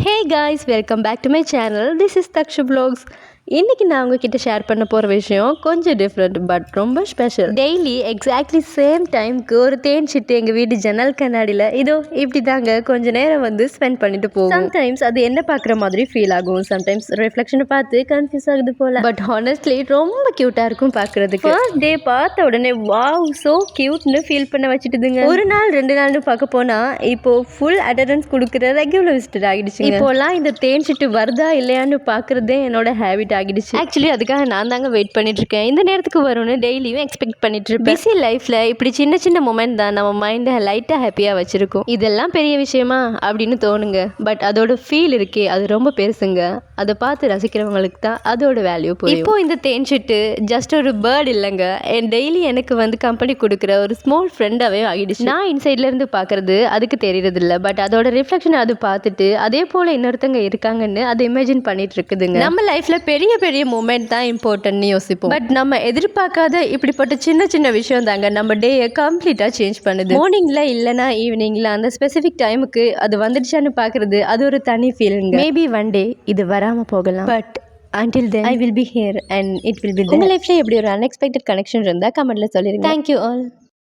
Hey guys, welcome back to my channel. This is Taksha Vlogs. இன்றைக்கி நான் உங்ககிட்ட share பண்ண போகிற விஷயம் கொஞ்சம் டிஃப்ரெண்ட் பட் ரொம்ப ஸ்பெஷல். டெய்லி எக்ஸாக்ட்லி சேம் டைம்க்கு ஒரு தேன் சிட்டு எங்கள் வீட்டு ஜன்னல் கண்ணாடியில் இதோ இப்படி தாங்க கொஞ்ச நேரம் வந்து ஸ்பெண்ட் பண்ணிட்டு போகும். சம்டைம்ஸ் அது என்ன பார்க்குற மாதிரி ஃபீல் ஆகும், சம்டைம்ஸ் ரிஃப்ளெக்ஷனை பார்த்து கன்ஃபியூஸ் ஆகுது போல. பட் ஹானஸ்ட்லி ரொம்ப க்யூட்டாக இருக்கும் பார்க்குறதுக்கு. ஃபர்ஸ்ட் டே பார்த்த உடனே வாவ் ஸோ க்யூட்னு ஃபீல் பண்ண வச்சுட்டுதுங்க. ஒரு நாள் 2 நாள்னு பார்க்க போனால் இப்போது ஃபுல் அட்டண்டன்ஸ் கொடுக்குற ரெகுலர் விசிட்டர் ஆகிடுச்சு. இப்போலாம் இந்த தேன் சிட்டு வருதா இல்லையான்னு பார்க்குறதே என்னோட ஹேபிட் ஆகிடுச்சு. ஆக்சுவலி அதுக்காக நான் தாங்க வெயிட் பண்ணிட்டு இருக்கேன். இந்த நேரத்துக்கு வரும்னு டெய்லியும் எக்ஸ்பெக்ட் பண்ணிட்டு இருப்பேன். பிஸி லைஃப்ல இப்படி சின்ன சின்ன மொமெண்ட் தான் நம்ம மைண்டை லைட்டா ஹாப்பியா வச்சிருக்கோம். இதெல்லாம் பெரிய விஷயமா அப்படின்னு தோணுங்க, பட் அதோட ஃபீல் இருக்கே அது ரொம்ப பெருசுங்க. அதை பார்த்து ரசிக்கிறவங்களுக்கு தான் அதோட வேல்யூ புரியும். இப்போ இந்த தேன் சிட்டு ஜஸ்ட் ஒரு பேர்ட் இல்லைங்க, டெய்லி எனக்கு வந்து கம்பெனி கொடுக்குற ஒரு ஸ்மால் ஃப்ரெண்டாவே ஆகிடுச்சு. நான் இன்சைட்ல இருந்து பார்க்கறது அதுக்கு தெரியறது இல்லை, பட் அதோட ரிஃப்ளெக்ஷன் அது பார்த்துட்டு அதே போல இன்னொருத்தங்க இருக்காங்கன்னு அதை இமேஜின் பண்ணிட்டு இருக்குதுங்க. நம்ம லைஃப்ல பெரிய பெரிய மூமெண்ட் தான் இம்பார்ட்டன்ட்னு யோசிப்போம், பட் நம்ம எதிர்பார்க்காத இப்படிப்பட்ட சின்ன சின்ன விஷயம் தாங்க நம்ம டேயை கம்ப்ளீட்டா சேஞ்ச் பண்ணுது. மார்னிங்ல இல்லைனா ஈவினிங்ல அந்த ஸ்பெசிஃபிக் டைமுக்கு அது வந்துடுச்சான்னு பார்க்கறது அது ஒரு தனி ஃபீலிங். மேபி ஒன் டே இது வராம போகலாம், but until then I will be here and it will be there. உங்க லைஃப்ல எப்படி ஒரு unexpected connection இருந்தா கமெண்ட்ல சொல்லிருங்க. Thank you all.